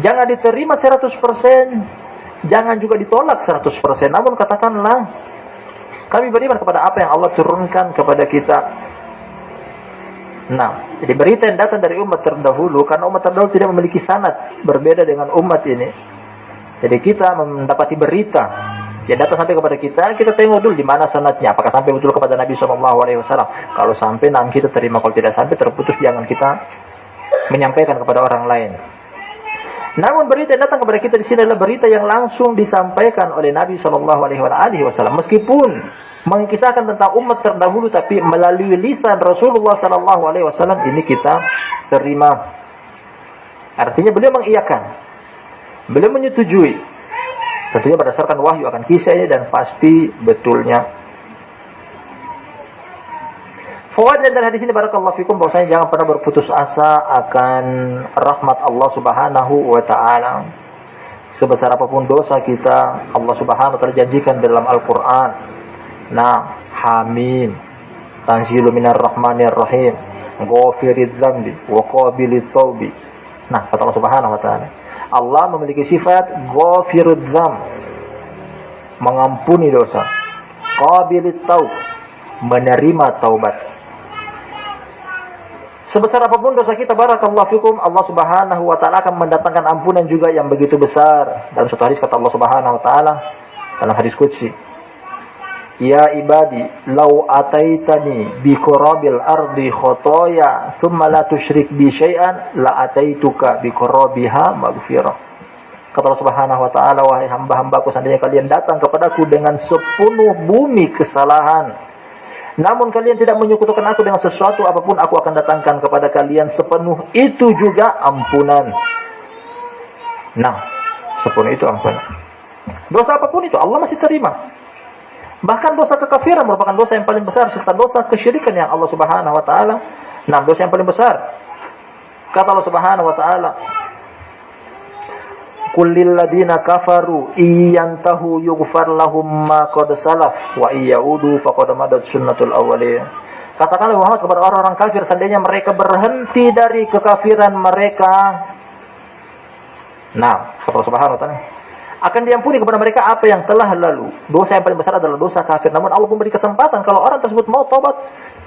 jangan diterima 100%, jangan juga ditolak 100%, namun katakanlah kami beriman kepada apa yang Allah turunkan kepada kita. Nah, jadi berita yang datang dari umat terdahulu, karena umat terdahulu tidak memiliki sanad, berbeda dengan umat ini. Jadi kita mendapati berita yang datang sampai kepada kita tengok dulu di mana sanadnya, apakah sampai betul kepada Nabi SAW. Kalau sampai, kita terima. Kalau tidak sampai, terputus, jangan kita menyampaikan kepada orang lain. Namun berita yang datang kepada kita di sini adalah berita yang langsung disampaikan oleh Nabi Shallallahu Alaihi Wasallam. Meskipun mengisahkan tentang umat terdahulu, tapi melalui lisan Rasulullah Shallallahu Alaihi Wasallam ini kita terima. Artinya beliau mengiyakan, beliau menyetujui. Tentunya berdasarkan wahyu akan kisah ini dan pasti betulnya. Fawaid dari hadis ini barakallahu fikum, bahwasanya jangan pernah berputus asa akan rahmat Allah Subhanahu wa taala. Sebesar apapun dosa kita, Allah Subhanahu wa taala janjikan dalam Al-Qur'an. Nah, Hamim, Tanzilu minar rahmanir rahim, Ghafiridz dzambi wa qabilit taubi. Nah, kata Allah Subhanahu wa taala, Allah memiliki sifat Ghafiridz dzamb, mengampuni dosa. Qabilit taub, menerima taubat. Sebesar apapun dosa kita, barakallahu fikum, Allah Subhanahu wa taala akan mendatangkan ampunan juga yang begitu besar. Dalam satu hadis kata Allah Subhanahu wa taala dalam hadis qudsi, "Ya ibadi, law ataitani bi qurabil ardi khotoya, thumma la tusyrik bi syai'an, la ataituka bi qurabiha maghfirah." Kata Allah Subhanahu wa taala, "Wahai hamba-hambaku, seandainya kalian datang kepadaku dengan sepenuh bumi kesalahan, namun kalian tidak menyekutukan aku dengan sesuatu apapun, aku akan datangkan kepada kalian sepenuh itu juga ampunan." Nah, sepenuh itu ampunan. Dosa apapun itu Allah masih terima. Bahkan dosa kekafiran merupakan dosa yang paling besar, serta dosa kesyirikan yang Allah Subhanahu wa taala, nah, dosa yang paling besar. Kata Allah Subhanahu wa taala, "Qul lil ladzina kafaru iyantahu yughfar lahum ma qad salaf wa iyaudu faqad madat sunnatul awwalin." Katakanlah Muhammad kepada orang-orang kafir, seandainya mereka berhenti dari kekafiran mereka, nah, kata Allah Subhanahu wa taala, akan diampuni kepada mereka apa yang telah lalu. Dosa yang paling besar adalah dosa kafir. Namun Allah memberi kesempatan kalau orang tersebut mau tobat,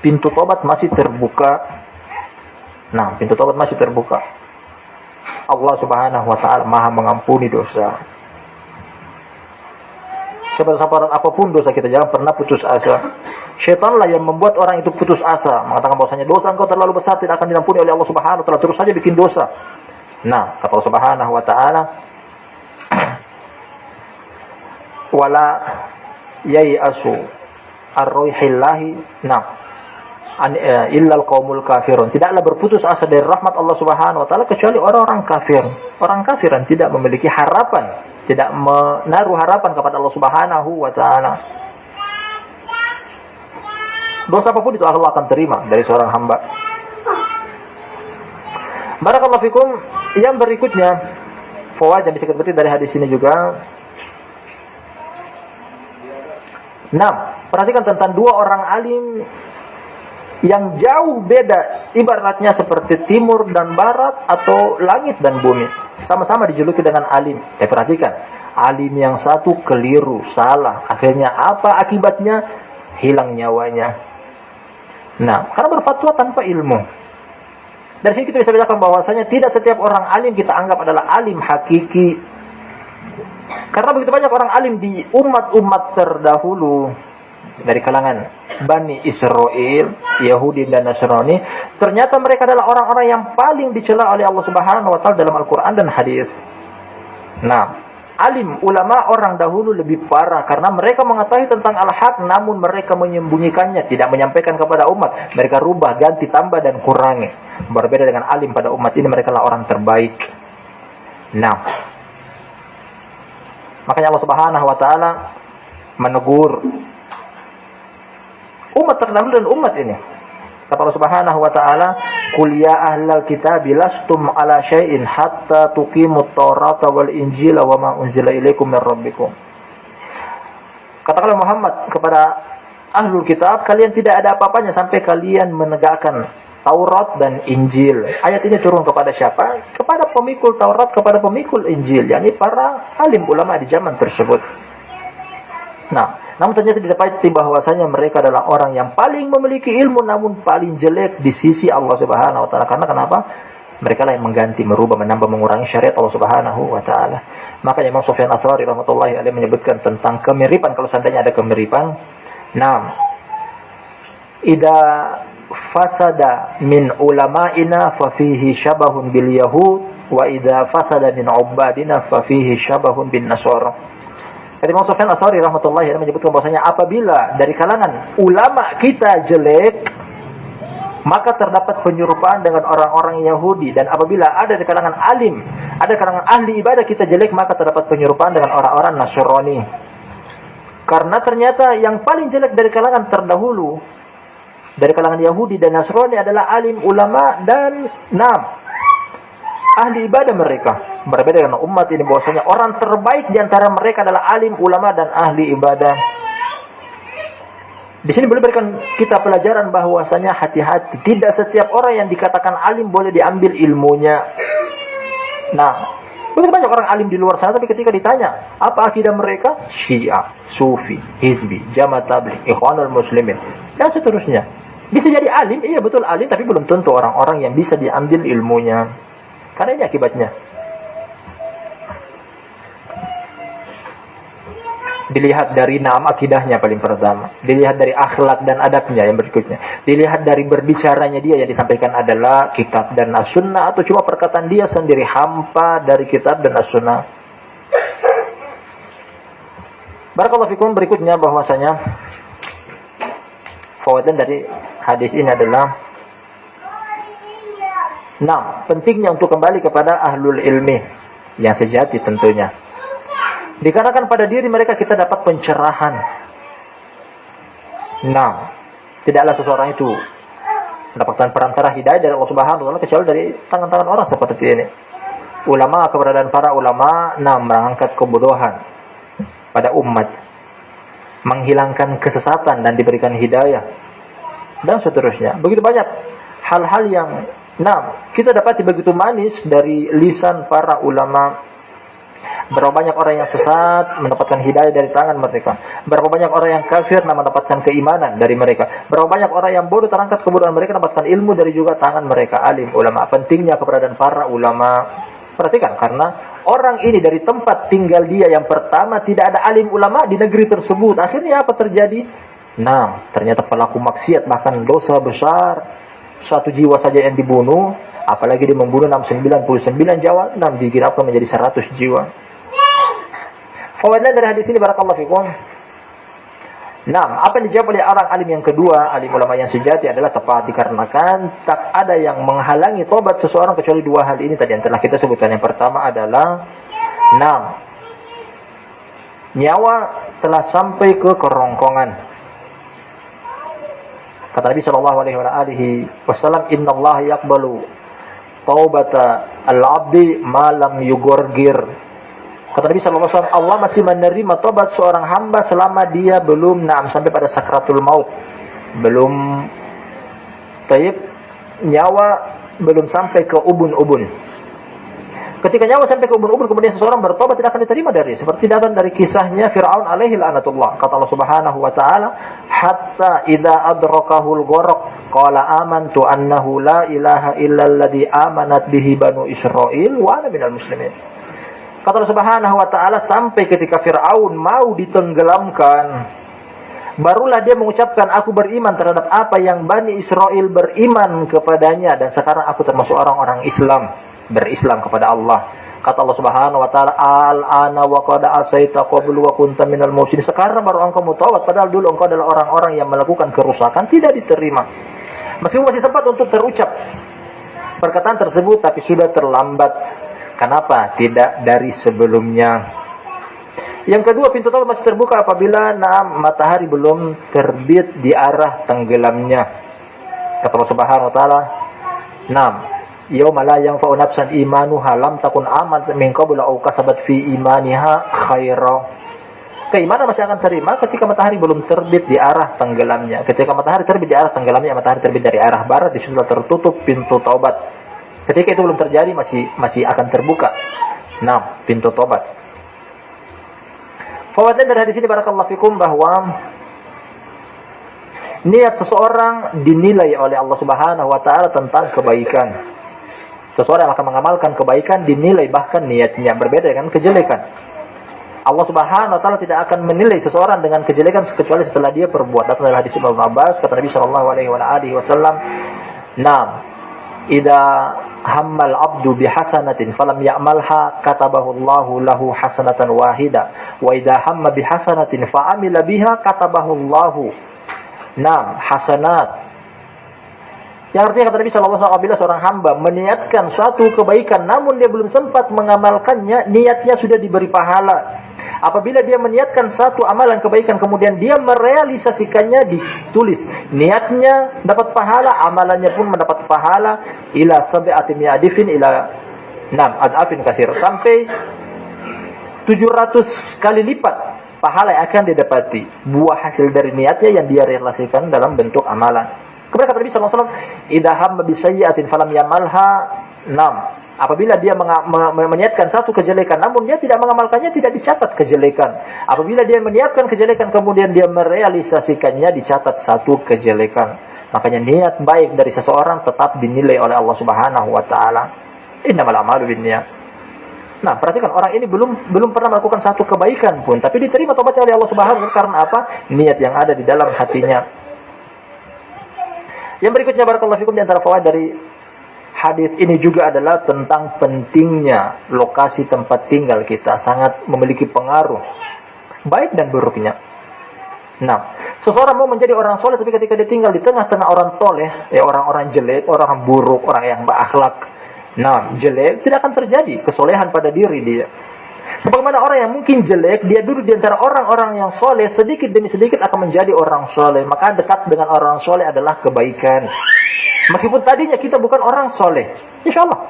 pintu tobat masih terbuka. Nah, pintu tobat masih terbuka. Allah Subhanahu wa taala Maha mengampuni dosa. Sebesar apapun dosa kita, jangan pernah putus asa. Syaitanlah yang membuat orang itu putus asa, mengatakan bahwasanya dosa engkau terlalu besar, tidak akan diampuni oleh Allah Subhanahu wa taala, terus saja bikin dosa. Nah, kata Allah Subhanahu wa taala, "Wala yai'asu ar-ruhillahi." Nah, illal qaumul kafirun. Tidaklah berputus asa dari rahmat Allah Subhanahu wa taala kecuali orang-orang kafir. Orang kafir yang tidak memiliki harapan, tidak menaruh harapan kepada Allah Subhanahu wa taala. Dosa apapun itu Allah akan terima dari seorang hamba. Barakallahu fikum. Yang berikutnya, fawaid yang bisa kita petik dari hadis ini juga. Nah, perhatikan tentang dua orang alim yang jauh beda, ibaratnya seperti timur dan barat atau langit dan bumi. Sama-sama dijuluki dengan alim. Perhatikan, alim yang satu keliru, salah. Akhirnya apa akibatnya? Hilang nyawanya. Nah, karena berfatwa tanpa ilmu. Dari sini kita bisa bedakan bahwasanya tidak setiap orang alim kita anggap adalah alim hakiki. Karena begitu banyak orang alim di umat-umat terdahulu, dari kalangan Bani Israel, Yahudi dan Nasrani, ternyata mereka adalah orang-orang yang paling dicela oleh Allah Subhanahu wa taala dalam Al-Qur'an dan hadis. Nah, alim ulama orang dahulu lebih parah karena mereka mengetahui tentang al-haq, namun mereka menyembunyikannya, tidak menyampaikan kepada umat. Mereka rubah, ganti, tambah dan kurangi. Berbeda dengan alim pada umat ini, mereka adalah orang terbaik. Nah, makanya Allah Subhanahu wa taala menegur umat terdahulu dan umat ini. Kata Allah Subhanahu wa taala, "Qul ya ahlal kitabi lastum ala syai'in hatta tuqimut Taurata wal Injila wa ma unzila ilaikum mir rabbikum." Katakanlah Muhammad kepada ahlul kitab, kalian tidak ada apa-apanya sampai kalian menegakkan Taurat dan Injil. Ayat ini turun kepada siapa? Kepada pemikul Taurat, kepada pemikul Injil, yakni para alim ulama di zaman tersebut. Nah, namun ternyata didapati bahwasanya mereka adalah orang yang paling memiliki ilmu namun paling jelek di sisi Allah Subhanahu wa taala. Karena kenapa? Mereka lah yang mengganti, merubah, menambah, mengurangi syariat Allah Subhanahu wa taala. Maka Imam Sufyan Ats-Tsauri rahmatullahi alaihi menyebutkan tentang kemiripan, kalau seandainya ada kemiripan. Nah, idza fasada min ulama'ina fa fihi syabahun bil yahud wa idza fasada min ubadina fa fihi syabahun bin nasara. Jadi Imam Sufyan Ats-Tsauri rahmatullahi alaihi menyebutkan bahwasanya apabila dari kalangan ulama kita jelek, maka terdapat penyerupaan dengan orang-orang Yahudi, dan apabila ada di kalangan alim, ada kalangan ahli ibadah kita jelek, maka terdapat penyerupaan dengan orang-orang Nasrani. Karena ternyata yang paling jelek dari kalangan terdahulu, dari kalangan Yahudi dan Nasrani adalah alim, ulama, dan ahli ibadah mereka. Berbeda dengan umat ini bahwasanya orang terbaik di antara mereka adalah alim, ulama, dan ahli ibadah. Di sini boleh berikan kita pelajaran bahwasanya hati-hati, tidak setiap orang yang dikatakan alim boleh diambil ilmunya. Begitu banyak orang alim di luar sana, tapi ketika ditanya apa akidah mereka, Syiah, Sufi, Hizbi, Jamaah Tabligh, Ikhwanul Muslimin, dan seterusnya. Bisa jadi alim, iya betul alim, tapi belum tentu orang-orang yang bisa diambil ilmunya. Karena ini akibatnya. Dilihat dari akidahnya paling pertama, dilihat dari akhlak dan adabnya yang berikutnya, dilihat dari berbicaranya dia yang disampaikan adalah kitab dan as-sunnah atau cuma perkataan dia sendiri hampa dari kitab dan as-sunnah. Barakallahu fikum. Berikutnya bahwasanya fawaidan dari hadis ini adalah pentingnya untuk kembali kepada ahlul ilmi yang sejati tentunya. Dikarenakan pada diri mereka kita dapat pencerahan. Tidaklah seseorang itu mendapatkan perantara hidayah dari Allah Subhanahu wa taala kecuali dari tangan-tangan orang seperti ini. Ulama, keberadaan para ulama mengangkat kebodohan pada umat, menghilangkan kesesatan dan diberikan hidayah, dan seterusnya. Begitu banyak hal-hal yang kita dapati begitu manis dari lisan para ulama. Berapa banyak orang yang sesat mendapatkan hidayah dari tangan mereka. Berapa banyak orang yang kafir mendapatkan keimanan dari mereka. Berapa banyak orang yang bodoh terangkat kebodohan mereka mendapatkan ilmu dari juga tangan mereka. Alim, ulama. Pentingnya keberadaan para ulama. Perhatikan, karena orang ini dari tempat tinggal dia yang pertama tidak ada alim ulama di negeri tersebut. Akhirnya apa terjadi? Ternyata pelaku maksiat, bahkan dosa besar. Satu jiwa saja yang dibunuh, apalagi dia membunuh 99 jiwa, dikira menjadi 100 jiwa. Fawaidan dari hadis ini barakallahu fikum. Apa yang dijawab oleh orang alim yang kedua, alim ulama yang sejati adalah tepat, dikarenakan tak ada yang menghalangi tobat seseorang kecuali dua hal ini tadi yang telah kita sebutkan. Yang pertama adalah nyawa telah sampai ke kerongkongan. Kata Nabi sallallahu alaihi wasallam, "Innallaha yaqbalu taubata al-'abdi ma lam yugorgir." Kata Nabi sallallahu alaihi wasallam, Allah masih menerima tobat seorang hamba selama dia belum sampai pada sakratul maut. Belum nyawa belum sampai ke ubun-ubun. Ketika nyawa sampai ke ubun-ubun kemudian seseorang bertobat, tidak akan diterima dari. Seperti datang dari kisahnya Fir'aun alaihi la'natullah. Kata Allah Subhanahu wa taala, "Hatta idza adrakahul gharq qala amantu annahu la ilaha illalladzi amanat bihi banu Israil wa ana minal muslimin." Kata Allah Subhanahu wa taala, sampai ketika Fir'aun mau ditenggelamkan, barulah dia mengucapkan, aku beriman terhadap apa yang Bani Israel beriman kepadanya, dan sekarang aku termasuk orang-orang Islam, berislam kepada Allah. Kata Allah Subhanahu wa taala, al-ana wa qad asaita qablu wa kunta minal mufsidin. Sekarang baru engkau taubat, padahal dulu engkau adalah orang-orang yang melakukan kerusakan. Tidak diterima. Meskipun masih sempat untuk terucap perkataan tersebut, tapi sudah terlambat. Kenapa? Tidak dari sebelumnya. Yang kedua, pintu taubat masih terbuka apabila matahari belum terbit di arah tenggelamnya. Kata Allah Subhanahu wa taala, yauma la yanfa'u nafsan imanuha lam takun amanat min qablu aw kasabat fi imaniha khaira. Keimanan masih akan terima ketika matahari belum terbit di arah tenggelamnya. Ketika matahari terbit di arah tenggelamnya, matahari terbit dari arah barat, di situ tertutup pintu taubat. Ketika itu belum terjadi, masih akan terbuka pintu taubat. Fawaidan dari hadis ini barakallahu fikum bahwa niat seseorang dinilai oleh Allah Subhanahu wa taala tentang kebaikan. Seseorang yang akan mengamalkan kebaikan dinilai bahkan niatnya berbeda dengan kejelekan. Allah Subhanahu wa taala tidak akan menilai seseorang dengan kejelekan kecuali setelah dia perbuat. Datang dalam hadis Ibnu Abbas, kata Nabi sallallahu alaihi wasallam, "Naam, idza hammal 'abdu bihasanatin falam ya'malha katabahu Allahu lahu hasanatan wahida wa idza hamma bihasanatin fa amila biha katabahu Allahu hasanat." Yang artinya kata Nabi sallallahu alaihi wasallam, apabila seorang hamba meniatkan suatu kebaikan namun dia belum sempat mengamalkannya, niatnya sudah diberi pahala. Apabila dia meniatkan satu amalan kebaikan kemudian dia merealisasikannya, ditulis niatnya dapat pahala, amalannya pun mendapat pahala ila sab'ati mi'adifin ila adafin katsir, sampai 700 kali lipat pahala yang akan didapati buah hasil dari niatnya yang dia realisasikan dalam bentuk amalan. Kemudian kata Nabi sallallahu alaihi wasallam, "Idza hamma bisayyi'atin falam yamalha." Apabila dia meniatkan satu kejelekan namun dia tidak mengamalkannya, tidak dicatat kejelekan. Apabila dia meniatkan kejelekan kemudian dia merealisasikannya, dicatat satu kejelekan. Makanya niat baik dari seseorang tetap dinilai oleh Allah Subhanahu wa taala. Innamal a'malu binniyat. Nah, perhatikan, orang ini belum pernah melakukan satu kebaikan pun, tapi diterima tobatnya oleh Allah Subhanahu wa taala karena apa? Niat yang ada di dalam hatinya. Yang berikutnya, barakallahu fikum, di antara fawaid dari hadis ini juga adalah tentang pentingnya lokasi tempat tinggal kita, sangat memiliki pengaruh baik dan buruknya. Nah, seseorang mau menjadi orang soleh tapi ketika dia tinggal di tengah-tengah orang toleh, orang-orang jelek, orang buruk, orang yang berakhlak jelek, tidak akan terjadi kesolehan pada diri dia. Sebagaimana orang yang mungkin jelek, dia duduk di antara orang-orang yang soleh, sedikit demi sedikit akan menjadi orang soleh. Maka dekat dengan orang soleh adalah kebaikan. Meskipun tadinya kita bukan orang soleh, insya Allah.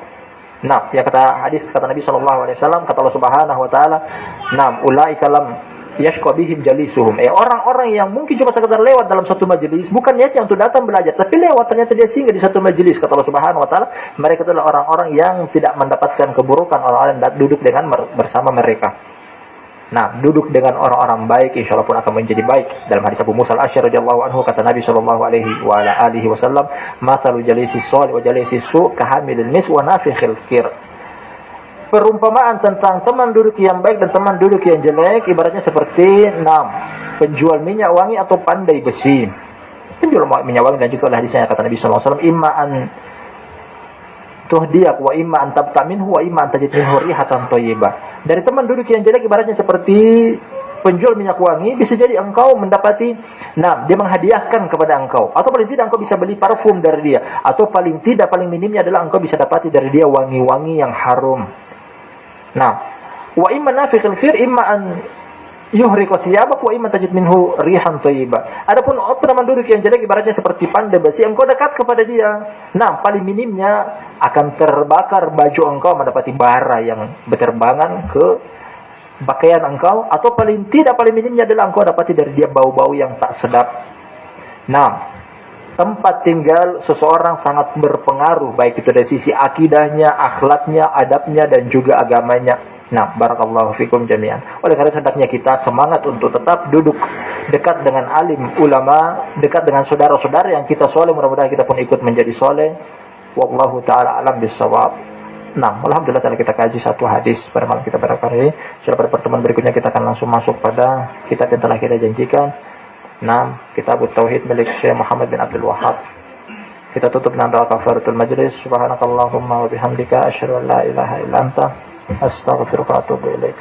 Nah, ya kata hadis, kata Nabi SAW, kata Allah Subhanahu Wa Taala, ulaika lam yashqa bihim jalisuhum. Orang-orang yang mungkin cuma sekedar lewat dalam satu majelis, bukan niatnya untuk datang belajar, tapi lewat ternyata dia singgah di satu majelis, kata Allah Subhanahu Wa Taala, mereka adalah orang-orang yang tidak mendapatkan keburukan orang-orang yang duduk dengan bersama mereka. Nah, duduk dengan orang-orang baik, insya Allah pun akan menjadi baik. Dalam hadis Abu Musa al-Asy'ari radhiyallahu anhu, kata Nabi sallallahu alaihi wasallam, "Mathalu jalisi shali wa jalisi su kahamilil mis wa nafikhil kir." Perumpamaan tentang teman duduk yang baik dan teman duduk yang jelek ibaratnya seperti penjual minyak wangi atau pandai besi. Penjual minyak wangi, dan juga ada hadisnya kata Nabi sallallahu alaihi wasallam, "Imma an tuhdiyak wa imma an tabta minhu wa imma an tajid minhu rihatan thayyibah." Dari teman duduk yang jelek ibaratnya seperti penjual minyak wangi, bisa jadi engkau mendapati dia menghadiahkan kepada engkau, atau paling tidak engkau bisa beli parfum dari dia, atau paling tidak, paling minimnya adalah engkau bisa dapati dari dia wangi-wangi yang harum. Wa imma nafikhil kir imma an yuhriqu thiyabak wa imma tajid minhu rihan thayyibah. Adapun teman duduk yang jelek ibaratnya seperti pandai besi, engkau dekat kepada dia, paling minimnya akan terbakar baju engkau, mendapati bara yang berterbangan ke pakaian engkau, atau paling tidak, paling minimnya adalah engkau dapati dari dia bau-bau yang tak sedap. Tempat tinggal seseorang sangat berpengaruh, baik itu dari sisi akidahnya, akhlaknya, adabnya, dan juga agamanya. Barakallahu fikum jami'an. Oleh karena hendaknya kita semangat untuk tetap duduk dekat dengan alim ulama, dekat dengan saudara-saudara yang kita soleh. Mudah-mudahan kita pun ikut menjadi soleh. Wallahu ta'ala alam bisawab. Alhamdulillah telah kita kaji satu hadis pada malam kita pada kali ini. Setelah pada pertemuan berikutnya kita akan langsung masuk pada kitab yang telah kita janjikan. Kitab Tauhid milik Syekh Muhammad bin Abdul Wahhab. Kita tutup dengan doa kafaratul majlis. Subhanakallahumma wa bihamdika asyhadu an la ilaha illa anta astaghfiruka wa atubu ilaik.